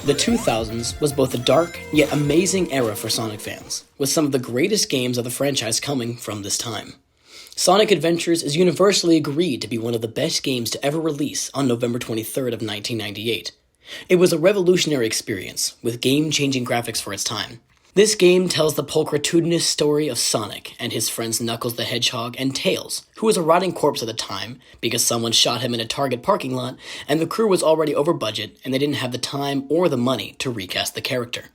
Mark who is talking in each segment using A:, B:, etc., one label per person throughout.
A: The 2000s was both a dark, yet amazing era for Sonic fans, with some of the greatest games of the franchise coming from this time. Sonic Adventures is universally agreed to be one of the best games to ever release on November 23rd of 1998. It was a revolutionary experience, with game-changing graphics for its time. This game tells the pulchritudinous story of Sonic and his friends Knuckles the Hedgehog and Tails, who was a rotting corpse at the time because someone shot him in a Target parking lot and the crew was already over budget and they didn't have the time or the money to recast the character.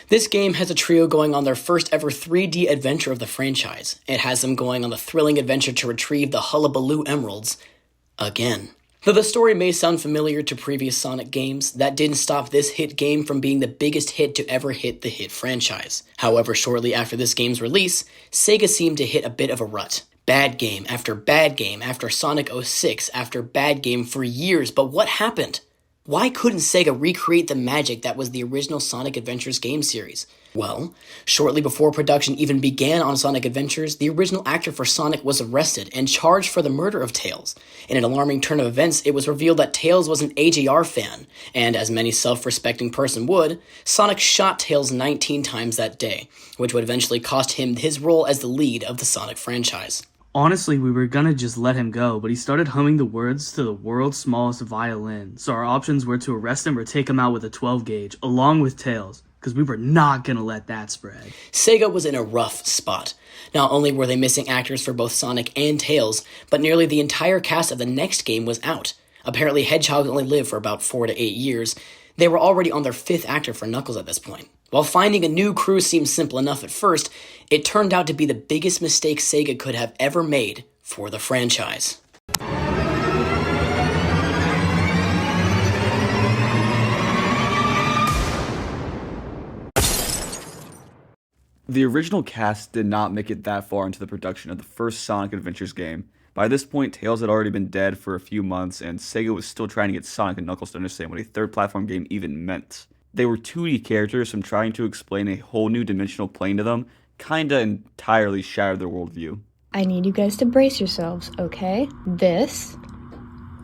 A: This game has a trio going on their first ever 3D adventure of the franchise. It has them going on the thrilling adventure to retrieve the Hullabaloo Emeralds again. Though the story may sound familiar to previous Sonic games, that didn't stop this hit game from being the biggest hit to ever hit the hit franchise. However, shortly after this game's release, Sega seemed to hit a bit of a rut. Bad game after Sonic 06 after bad game for years, but what happened? Why couldn't Sega recreate the magic that was the original Sonic Adventures game series? Well, shortly before production even began on Sonic Adventures, the original actor for Sonic was arrested and charged for the murder of Tails. In an alarming turn of events, it was revealed that Tails was an AJR fan, and as many self-respecting person would, Sonic shot Tails 19 times that day, which would eventually cost him his role as the lead of the Sonic franchise.
B: Honestly, we were gonna just let him go, but he started humming the words to the world's smallest violin, so our options were to arrest him or take him out with a 12 gauge, along with Tails, because we were not gonna let that spread.
A: Sega was in a rough spot. Not only were they missing actors for both Sonic and Tails, but nearly the entire cast of the next game was out. Apparently Hedgehog only lived for about 4 to 8 years. They were already on their 5th actor for Knuckles at this point. While finding a new crew seemed simple enough at first, it turned out to be the biggest mistake Sega could have ever made for the franchise.
C: The original cast did not make it that far into the production of the first Sonic Adventures game. By this point, Tails had already been dead for a few months, and Sega was still trying to get Sonic and Knuckles to understand what a third-platform game even meant. They were 2D characters, so trying to explain a whole new dimensional plane to them kinda entirely shattered their worldview.
D: I need you guys to brace yourselves, okay? This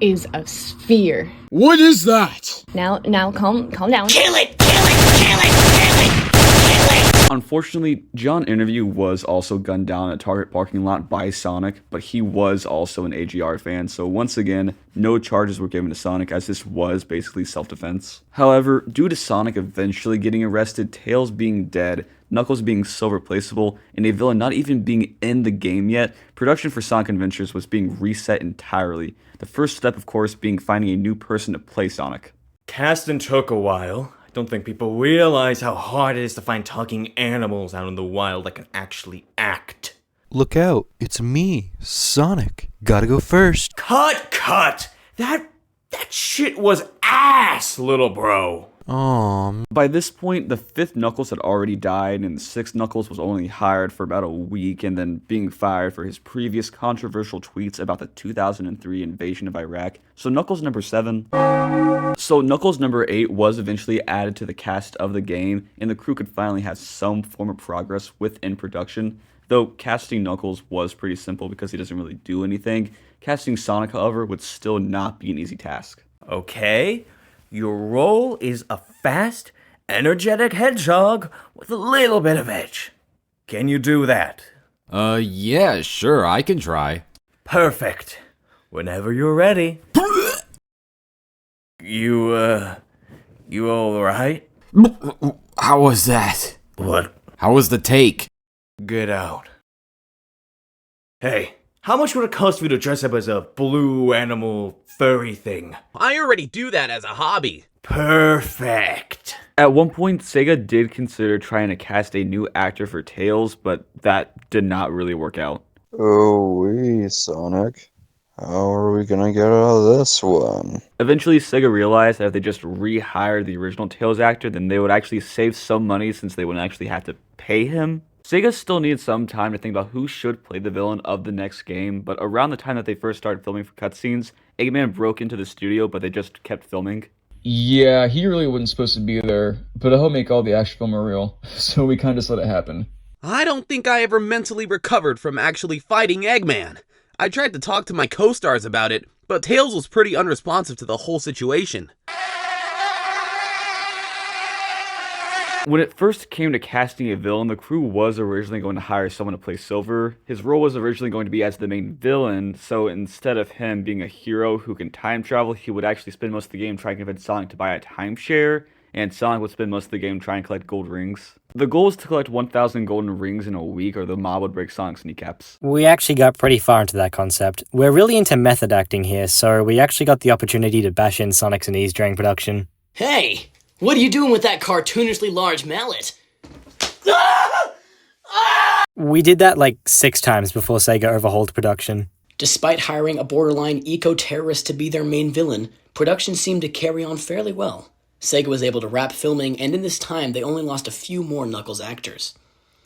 D: is a sphere.
E: What is that?
D: Now, calm down.
A: Kill it! Kill it! Kill it! Kill it! Kill it!
C: Unfortunately, John Interview was also gunned down at a Target parking lot by Sonic, but he was also an AGR fan, so once again, no charges were given to Sonic as this was basically self-defense. However, due to Sonic eventually getting arrested, Tails being dead, Knuckles being so replaceable, and a villain not even being in the game yet, production for Sonic Adventures was being reset entirely. The first step, of course, being finding a new person to play Sonic.
F: Casting took a while. I don't think people realize how hard it is to find talking animals out in the wild that can actually act.
G: Look out, it's me, Sonic. Gotta go first.
F: Cut! That shit was ass, little bro.
C: By this point, the 5th Knuckles had already died, and the 6th Knuckles was only hired for about a week and then being fired for his previous controversial tweets about the 2003 invasion of Iraq. So Knuckles number 8 was eventually added to the cast of the game, and the crew could finally have some form of progress within production. Though casting Knuckles was pretty simple because he doesn't really do anything, casting Sonic, however, would still not be an easy task.
F: Okay, your role is a fast, energetic hedgehog with a little bit of edge. Can you do that?
E: Yeah, sure, I can try.
F: Perfect. Whenever you're ready. You alright?
E: How was that?
F: What?
E: How was the take?
F: Get out. Hey, how much would it cost for you to dress up as a blue animal furry thing?
H: I already do that as a hobby.
F: Perfect.
C: At one point, Sega did consider trying to cast a new actor for Tails, but that did not really work out.
I: Oh, Sonic. How are we gonna get out of this one?
C: Eventually, Sega realized that if they just rehired the original Tails actor, then they would actually save some money since they wouldn't actually have to pay him. Sega still needed some time to think about who should play the villain of the next game, but around the time that they first started filming for cutscenes, Eggman broke into the studio, but they just kept filming.
J: Yeah, he really wasn't supposed to be there, but I hope make all the action film real, so we kinda just let it happen.
H: I don't think I ever mentally recovered from actually fighting Eggman. I tried to talk to my co-stars about it, but Tails was pretty unresponsive to the whole situation.
C: When it first came to casting a villain, the crew was originally going to hire someone to play Silver. His role was originally going to be as the main villain, so instead of him being a hero who can time travel, he would actually spend most of the game trying to convince Sonic to buy a timeshare, and Sonic would spend most of the game trying to collect gold rings. The goal was to collect 1,000 golden rings in a week, or the mob would break Sonic's kneecaps.
K: We actually got pretty far into that concept. We're really into method acting here, so we actually got the opportunity to bash in Sonic's knees during production.
A: Hey! What are you doing with that cartoonishly large mallet?
K: We did that like 6 times before Sega overhauled production.
A: Despite hiring a borderline eco-terrorist to be their main villain, production seemed to carry on fairly well. Sega was able to wrap filming, and in this time they only lost a few more Knuckles actors.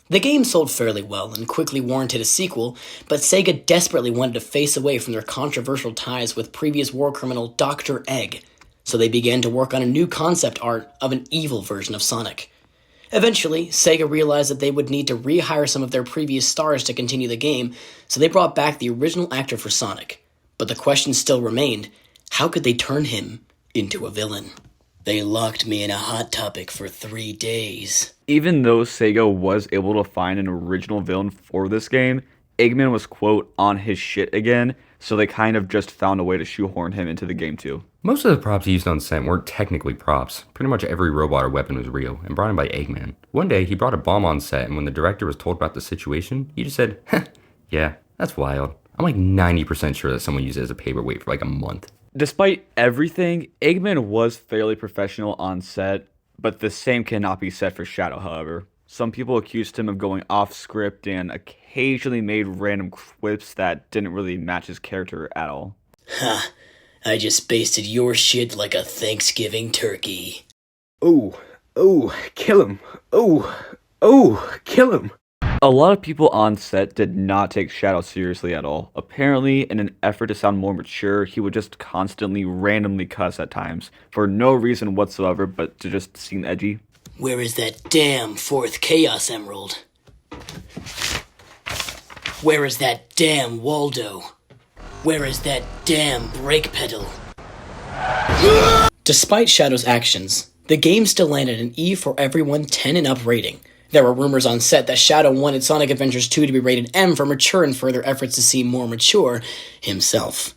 A: The game sold fairly well and quickly warranted a sequel, but Sega desperately wanted to face away from their controversial ties with previous war criminal Dr. Egg, so they began to work on a new concept art of an evil version of Sonic. Eventually, Sega realized that they would need to rehire some of their previous stars to continue the game, so they brought back the original actor for Sonic. But the question still remained, how could they turn him into a villain? They locked me in a Hot Topic for 3 days.
C: Even though Sega was able to find an original villain for this game, Eggman was, quote, on his shit again, so they kind of just found a way to shoehorn him into the game too.
L: Most of the props used on set weren't technically props. Pretty much every robot or weapon was real, and brought in by Eggman. One day, he brought a bomb on set, and when the director was told about the situation, he just said, "Heh, yeah, that's wild." I'm like 90% sure that someone used it as a paperweight for like a month.
C: Despite everything, Eggman was fairly professional on set, but the same cannot be said for Shadow, however. Some people accused him of going off script and occasionally made random quips that didn't really match his character at all.
A: Ha, I just basted your shit like a Thanksgiving turkey.
M: Oh, kill him. Kill him.
C: A lot of people on set did not take Shadow seriously at all. Apparently, in an effort to sound more mature, he would just constantly randomly cuss at times, for no reason whatsoever but to just seem edgy.
A: Where is that damn 4th Chaos Emerald? Where is that damn Waldo? Where is that damn brake pedal? Despite Shadow's actions, the game still landed an E for everyone 10 and up rating. There were rumors on set that Shadow wanted Sonic Adventures 2 to be rated M for mature and further efforts to seem more mature himself.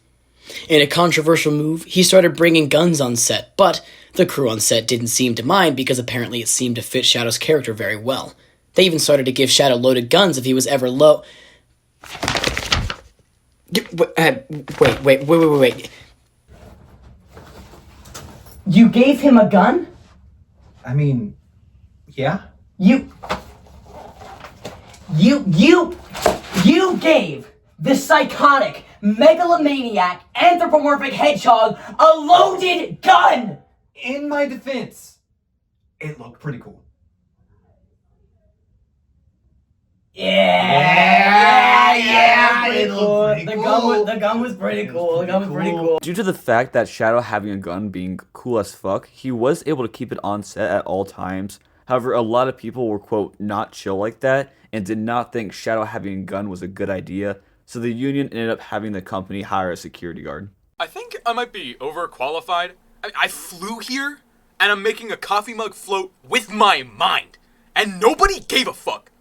A: In a controversial move, he started bringing guns on set, but the crew on set didn't seem to mind because apparently it seemed to fit Shadow's character very well. They even started to give Shadow loaded guns if he was ever low. Wait. You gave him a gun?
N: I mean, yeah.
A: You gave this psychotic, megalomaniac, anthropomorphic hedgehog a loaded gun!
N: In my defense, it looked pretty cool.
A: Yeah, pretty cool. The gun was pretty cool.
C: Due to the fact that Shadow having a gun being cool as fuck, he was able to keep it on set at all times. However, a lot of people were, quote, not chill like that, and did not think Shadow having a gun was a good idea, so the union ended up having the company hire a security guard.
O: I think I might be overqualified. I flew here, and I'm making a coffee mug float with my mind, and nobody gave a fuck.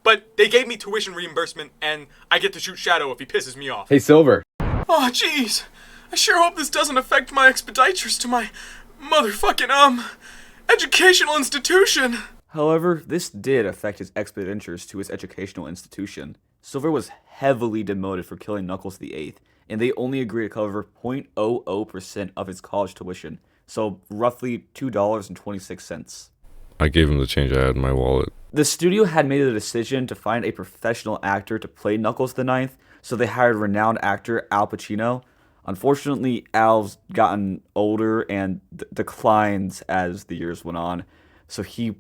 O: But they gave me tuition reimbursement, and I get to shoot Shadow if he pisses me off.
M: Hey, Silver.
O: Oh, jeez. I sure hope this doesn't affect my expenditures to my motherfucking, educational institution.
C: However, this did affect his expenditures to his educational institution. Silver was heavily demoted for killing Knuckles the 8th, and they only agreed to cover 0.00% of his college tuition, so roughly $2.26.
P: I gave him the change I had in my wallet.
C: The studio had made the decision to find a professional actor to play Knuckles the 9th, so they hired renowned actor Al Pacino. Unfortunately, Al's gotten older and declines as the years went on, so he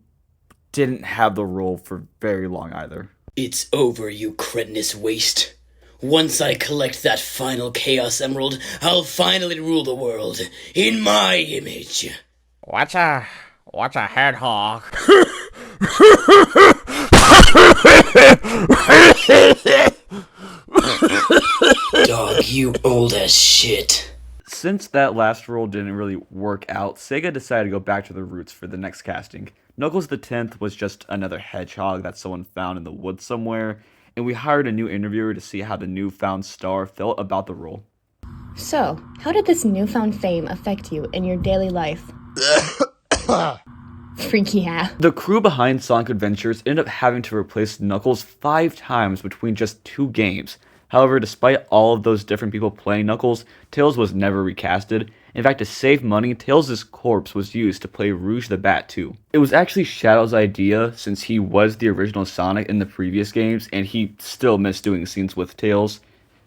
C: didn't have the role for very long either.
A: It's over, you cretinous waste. Once I collect that final Chaos Emerald, I'll finally rule the world in my image.
Q: What's a hedgehog?
A: Dog, you old as shit.
C: Since that last role didn't really work out, Sega decided to go back to the roots for the next casting. Knuckles the 10th was just another hedgehog that someone found in the woods somewhere, and we hired a new interviewer to see how the newfound star felt about the role.
D: So, how did this newfound fame affect you in your daily life? Freaky yeah.
C: The crew behind Sonic Adventures ended up having to replace Knuckles 5 times between just 2 games. However, despite all of those different people playing Knuckles, Tails was never recasted. In fact, to save money, Tails' corpse was used to play Rouge the Bat 2. It was actually Shadow's idea, since he was the original Sonic in the previous games, and he still missed doing scenes with Tails.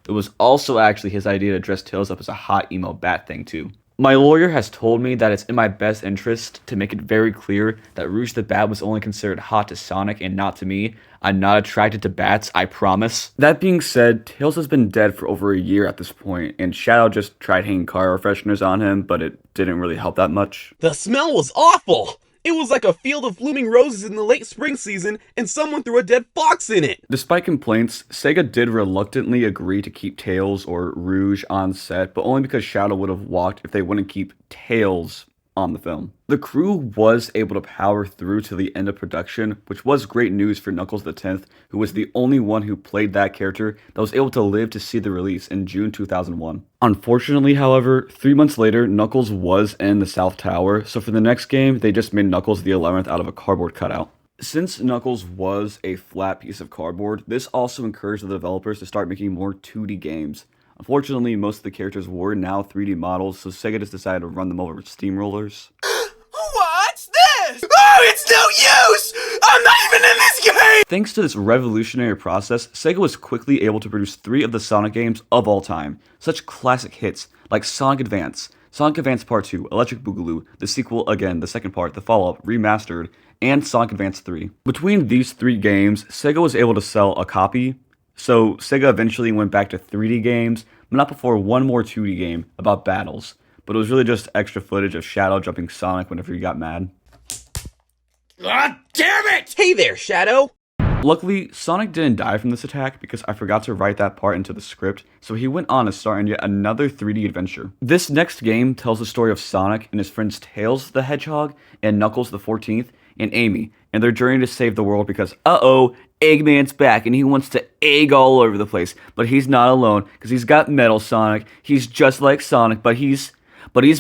C: It was also actually his idea to dress Tails up as a hot emo bat thing too. My lawyer has told me that it's in my best interest to make it very clear that Rouge the Bat was only considered hot to Sonic and not to me. I'm not attracted to bats, I promise. That being said, Tails has been dead for over a year at this point, and Shadow just tried hanging car fresheners on him, but it didn't really help that much.
H: The smell was awful! It was like a field of blooming roses in the late spring season, and someone threw a dead fox in it!
C: Despite complaints, Sega did reluctantly agree to keep Tails or Rouge on set, but only because Shadow would have walked if they wouldn't keep Tails on the film. The crew was able to power through to the end of production, which was great news for Knuckles the 10th, who was the only one who played that character that was able to live to see the release in June 2001. Unfortunately, however, 3 months later, Knuckles was in the South Tower, so for the next game, they just made Knuckles the 11th out of a cardboard cutout. Since Knuckles was a flat piece of cardboard, this also encouraged the developers to start making more 2D games. Unfortunately, most of the characters were now 3D models, so Sega just decided to run them over with steamrollers.
O: What's this? Oh, it's no use! I'm not even in this game!
C: Thanks to this revolutionary process, Sega was quickly able to produce 3 of the Sonic games of all time. Such classic hits like Sonic Advance Part 2, Electric Boogaloo, the sequel again, the second part, the follow-up, remastered, and Sonic Advance 3. Between these 3 games, Sega was able to sell a copy. So Sega eventually went back to 3D games, but not before one more 2D game about battles. But it was really just extra footage of Shadow jumping Sonic whenever he got mad.
H: God damn it! Hey there, Shadow!
C: Luckily, Sonic didn't die from this attack because I forgot to write that part into the script, so he went on to star in yet another 3D adventure. This next game tells the story of Sonic and his friends Tails the Hedgehog and Knuckles the 14th and Amy, and their journey to save the world because, Eggman's back and he wants to egg all over the place. But he's not alone because he's got Metal Sonic. He's just like Sonic, but he's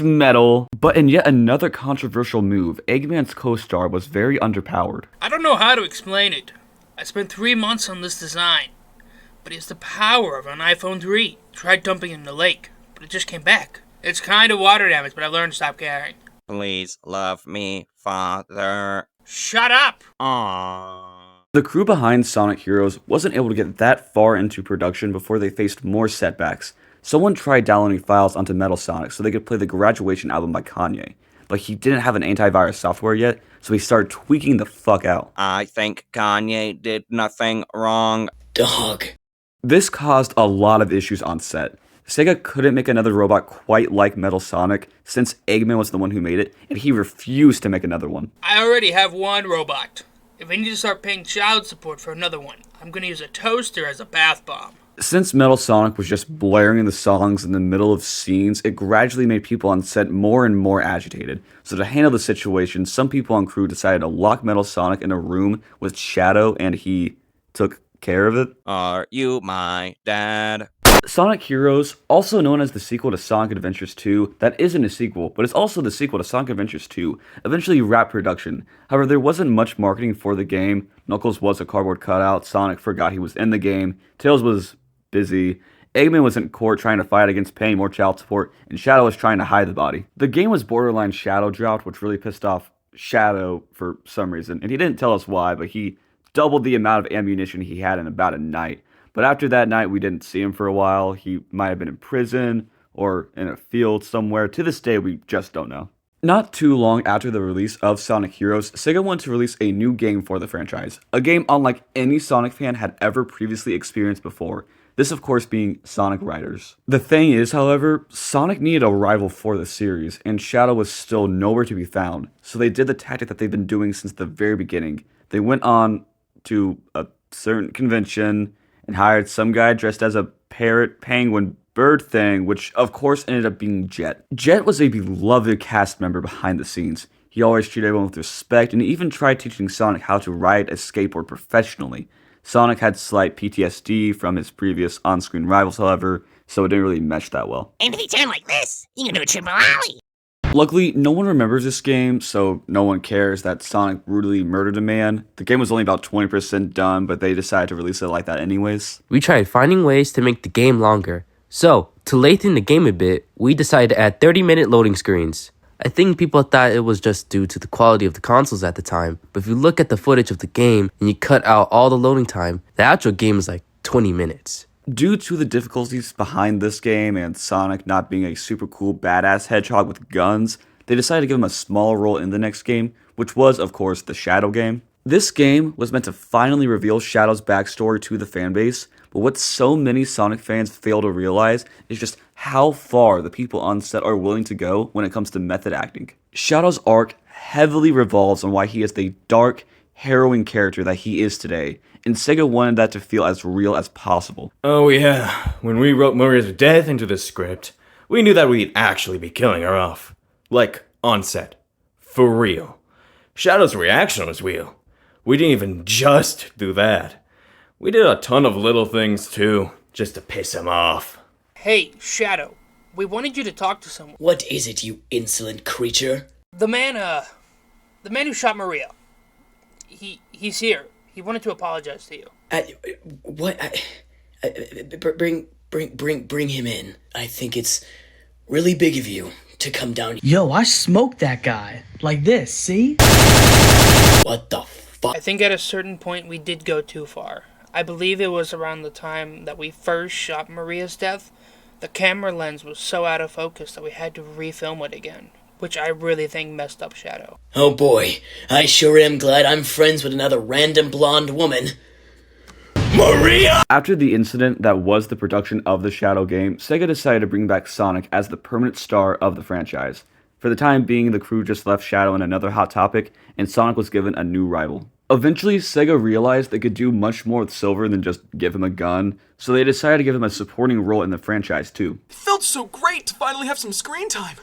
C: metal. But in yet another controversial move, Eggman's co-star was very underpowered.
R: I don't know how to explain it. I spent 3 months on this design, but it's the power of an iPhone 3. Tried dumping it in the lake, but it just came back. It's kind of water damage, but I've learned to stop caring.
Q: Please love me, Father.
R: Shut up!
Q: Aww.
C: The crew behind Sonic Heroes wasn't able to get that far into production before they faced more setbacks. Someone tried downloading files onto Metal Sonic so they could play the Graduation album by Kanye, but he didn't have an antivirus software yet, so he started tweaking the fuck out.
Q: I think Kanye did nothing wrong.
A: Dog.
C: This caused a lot of issues on set. Sega couldn't make another robot quite like Metal Sonic since Eggman was the one who made it, and he refused to make another one.
R: I already have one robot. If I need to start paying child support for another one, I'm gonna use a toaster as a bath bomb.
C: Since Metal Sonic was just blaring the songs in the middle of scenes, it gradually made people on set more and more agitated. So to handle the situation, some people on crew decided to lock Metal Sonic in a room with Shadow, and he took care of it.
Q: Are you my dad?
C: Sonic Heroes, also known as the sequel to Sonic Adventures 2, that isn't a sequel, but it's also the sequel to Sonic Adventures 2, eventually wrapped production. However, there wasn't much marketing for the game. Knuckles was a cardboard cutout, Sonic forgot he was in the game, Tails was busy, Eggman was in court trying to fight against paying more child support, and Shadow was trying to hide the body. The game was borderline Shadow dropped, which really pissed off Shadow for some reason, and he didn't tell us why, but he doubled the amount of ammunition he had in about a night. But after that night, we didn't see him for a while. He might have been in prison or in a field somewhere. To this day, we just don't know. Not too long after the release of Sonic Heroes, Sega wanted to release a new game for the franchise. A game unlike any Sonic fan had ever previously experienced before. This, of course, being Sonic Riders. The thing is, however, Sonic needed a rival for the series, and Shadow was still nowhere to be found. So they did the tactic that they've been doing since the very beginning. They went on to a certain convention and hired some guy dressed as a parrot penguin bird thing, which of course ended up being Jet. Jet was a beloved cast member behind the scenes. He always treated everyone with respect, and he even tried teaching Sonic how to ride a skateboard professionally. Sonic had slight PTSD from his previous on-screen rivals, however, so it didn't really mesh that well.
S: And if he turned like this, you can do a triple ollie.
C: Luckily, no one remembers this game, so no one cares that Sonic brutally murdered a man. The game was only about 20% done, but they decided to release it like that anyways.
T: We tried finding ways to make the game longer. So, to lengthen the game a bit, we decided to add 30-minute loading screens. I think people thought it was just due to the quality of the consoles at the time, but if you look at the footage of the game and you cut out all the loading time, the actual game is like 20 minutes.
C: Due to the difficulties behind this game and Sonic not being a super cool badass hedgehog with guns, they decided to give him a small role in the next game, which was, of course, the Shadow game. This game was meant to finally reveal Shadow's backstory to the fanbase, but what so many Sonic fans fail to realize is just how far the people on set are willing to go when it comes to method acting. Shadow's arc heavily revolves on why he is the dark, harrowing character that he is today, and Sega wanted that to feel as real as possible.
F: Oh yeah, when we wrote Maria's death into the script, we knew that we'd actually be killing her off. Like, on set. For real. Shadow's reaction was real. We didn't even just do that. We did a ton of little things too, just to piss him off.
R: Hey, Shadow, we wanted you to talk to someone.
A: What is it, you insolent creature?
R: The man who shot Maria. He's here. He wanted to apologize to you.
A: Bring him in. I think it's really big of you to come down.
B: Yo, I smoked that guy. Like this, see?
A: What the fuck?
R: I think at a certain point we did go too far. I believe it was around the time that we first shot Maria's death. The camera lens was so out of focus that we had to refilm it again, which I really think messed up Shadow.
A: Oh boy, I sure am glad I'm friends with another random blonde woman. Maria!
C: After the incident that was the production of the Shadow game, Sega decided to bring back Sonic as the permanent star of the franchise. For the time being, the crew just left Shadow in another hot topic, and Sonic was given a new rival. Eventually, Sega realized they could do much more with Silver than just give him a gun, so they decided to give him a supporting role in the franchise too.
O: It felt so great to finally have some screen time,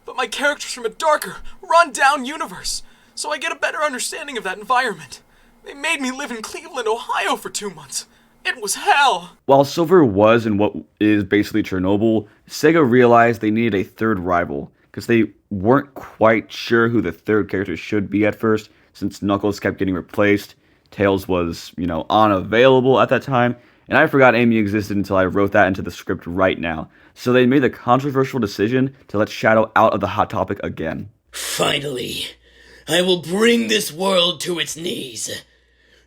O: but my character's from a darker, run-down universe, so I get a better understanding of that environment. They made me live in Cleveland, Ohio for 2 months. It was hell.
C: While Silver was in what is basically Chernobyl, Sega realized they needed a third rival, because they weren't quite sure who the third character should be at first, since Knuckles kept getting replaced, Tails was, unavailable at that time, and I forgot Amy existed until I wrote that into the script right now. So they made the controversial decision to let Shadow out of the Hot Topic again.
A: Finally, I will bring this world to its knees.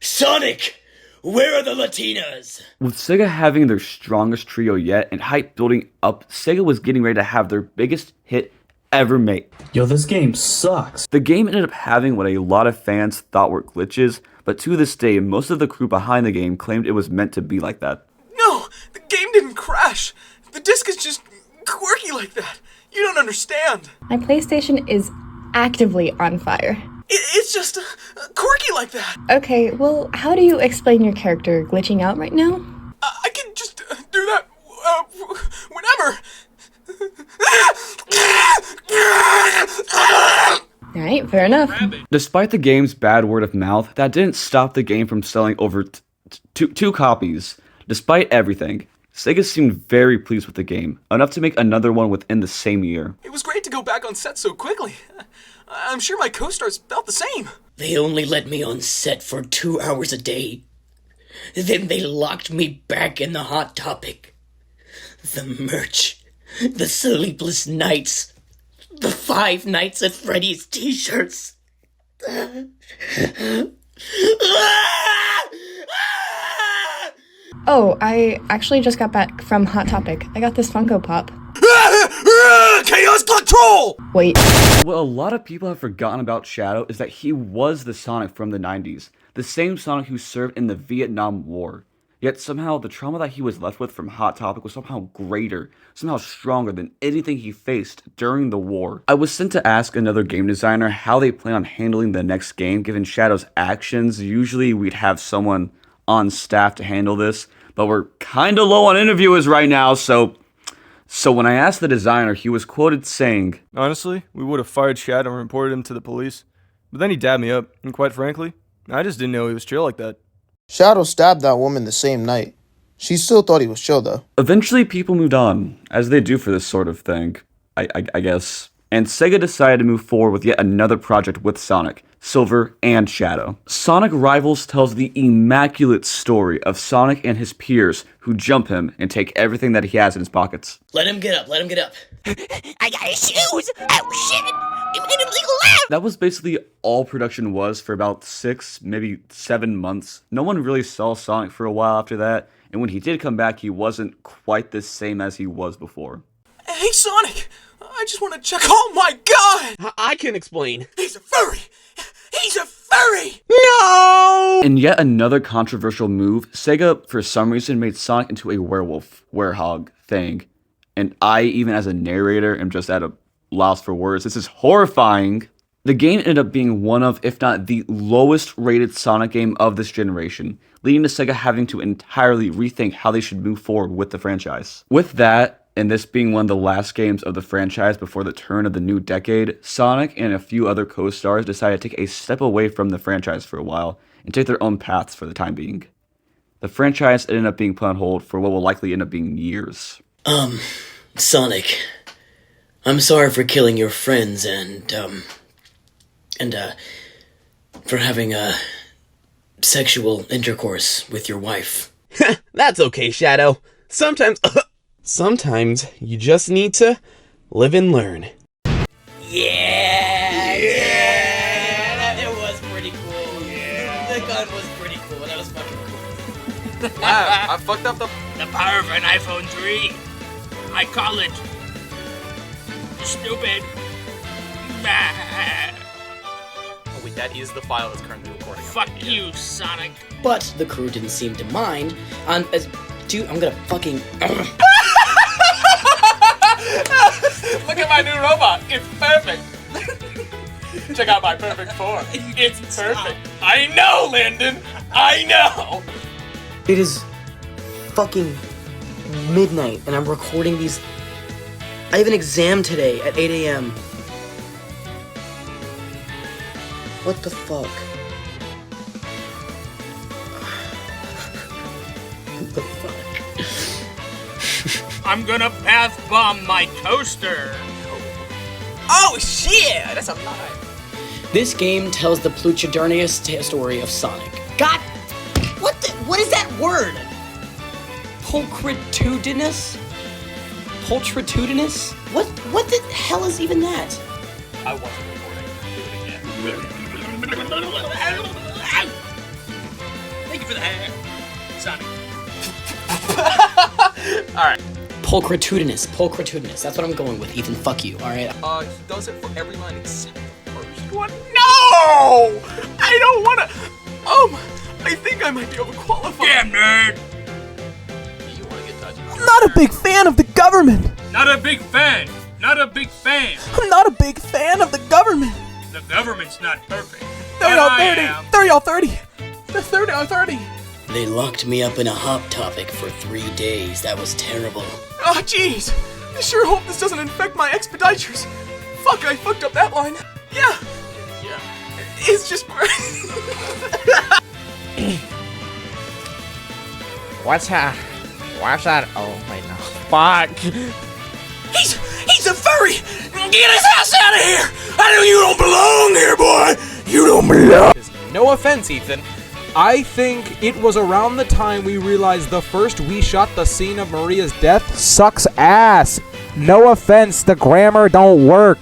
A: Sonic, where are the Latinas?
C: With Sega having their strongest trio yet and hype building up, Sega was getting ready to have their biggest hit ever made.
B: Yo, this game sucks.
C: The game ended up having what a lot of fans thought were glitches, but to this day, most of the crew behind the game claimed it was meant to be like that.
O: No, the game didn't crash. The disc is just quirky like that. You don't understand.
D: My PlayStation is actively on fire.
O: It's just quirky like that.
D: Okay, well, how do you explain your character glitching out right now?
O: I can just do that whenever.
D: Alright, fair enough.
C: Despite the game's bad word of mouth, that didn't stop the game from selling over two copies. Despite everything, Sega seemed very pleased with the game, enough to make another one within the same year.
O: It was great to go back on set so quickly. I'm sure my co-stars felt the same.
A: They only let me on set for 2 hours a day. Then they locked me back in the Hot Topic. The merch, the sleepless nights, the 5 Nights at Freddy's t-shirts.
D: Oh, I actually just got back from Hot Topic. I got this Funko Pop.
O: Chaos Control!
D: Wait.
C: What a lot of people have forgotten about Shadow is that he was the Sonic from the 90s. The same Sonic who served in the Vietnam War. Yet somehow the trauma that he was left with from Hot Topic was somehow greater, somehow stronger than anything he faced during the war. I was sent to ask another game designer how they plan on handling the next game given Shadow's actions. Usually we'd have someone on staff to handle this, but we're kinda low on interviewers right now, so So when I asked the designer, he was quoted saying,
U: "Honestly, we would have fired Shadow and reported him to the police. But then he dabbed me up, and quite frankly, I just didn't know he was chill like that."
V: Shadow stabbed that woman the same night. She still thought he was chill, though.
C: Eventually, people moved on, as they do for this sort of thing, I guess. And Sega decided to move forward with yet another project with Sonic, Silver, and Shadow. Sonic Rivals tells the immaculate story of Sonic and his peers who jump him and take everything that he has in his pockets.
A: Let him get up, let him get up.
S: I got his shoes! Oh shit! You made him legal laugh!
C: That was basically all production was for about 6, maybe 7 months. No one really saw Sonic for a while after that, and when he did come back, he wasn't quite the same as he was before.
O: Hey, Sonic! I just want to check. Oh my god!
H: I can explain.
O: He's a furry! He's a furry!
H: No!
C: In yet another controversial move, Sega, for some reason, made Sonic into a werewolf thing. And I, even as a narrator, am just at a loss for words. This is horrifying. The game ended up being one of, if not the lowest rated Sonic game of this generation, leading to Sega having to entirely rethink how they should move forward with the franchise. With that, and this being one of the last games of the franchise before the turn of the new decade, Sonic and a few other co-stars decided to take a step away from the franchise for a while and take their own paths for the time being. The franchise ended up being put on hold for what will likely end up being years.
A: Sonic, I'm sorry for killing your friends and for having sexual intercourse with your wife.
H: That's okay, Shadow. Sometimes you just need to live and learn.
A: Yeah! It was pretty cool. Yeah. The gun was pretty cool. That was fucking cool.
O: I fucked up the
R: power of an iPhone 3. I call it stupid.
O: Oh wait, that is the file that's currently recording.
R: Fuck you, Sonic.
A: But the crew didn't seem to mind. Dude, I'm gonna fucking...
O: Look at my new robot. It's perfect. Check out my perfect form. It's perfect. I know, Landyn. I know.
A: It is fucking midnight, and I'm recording these... I have an exam today at 8 a.m. What the fuck? What the fuck?
R: I'm gonna path bomb my toaster.
O: Oh shit! That's a lie.
A: This game tells the pluchodernius story of Sonic. God! What is that word? Pulchritudinous? Pulchritudinous? What the hell is even that?
O: I wasn't recording. Do it again.
R: Thank you for the hair, Sonic.
O: Alright.
A: Pulchritudinous. That's what I'm going with, Ethan. Fuck you, alright?
O: He does it for every line except the first one. No! I don't wanna... I think I might be overqualified.
R: Damn nerd!
O: You wanna get touched?
W: I'm not a big fan of the government.
R: Not a big fan. Not a big fan.
W: I'm not a big fan of the government.
R: The government's not perfect.
W: 30 on 30. 30 on 30. That's 30 on 30.
A: They locked me up in a Hot Topic for 3 days. That was terrible.
O: Oh, jeez. I sure hope this doesn't infect my expeditures. Fuck, I fucked up that line. Yeah. It's just...
Q: What's that? Oh, wait, no. Fuck.
O: He's a furry! Get his ass out of here! I know you don't belong here, boy! You don't belong!
N: No offense, Ethan. I think it was around the time we realized the first we shot the scene of Maria's death sucks ass. No offense, the grammar don't work.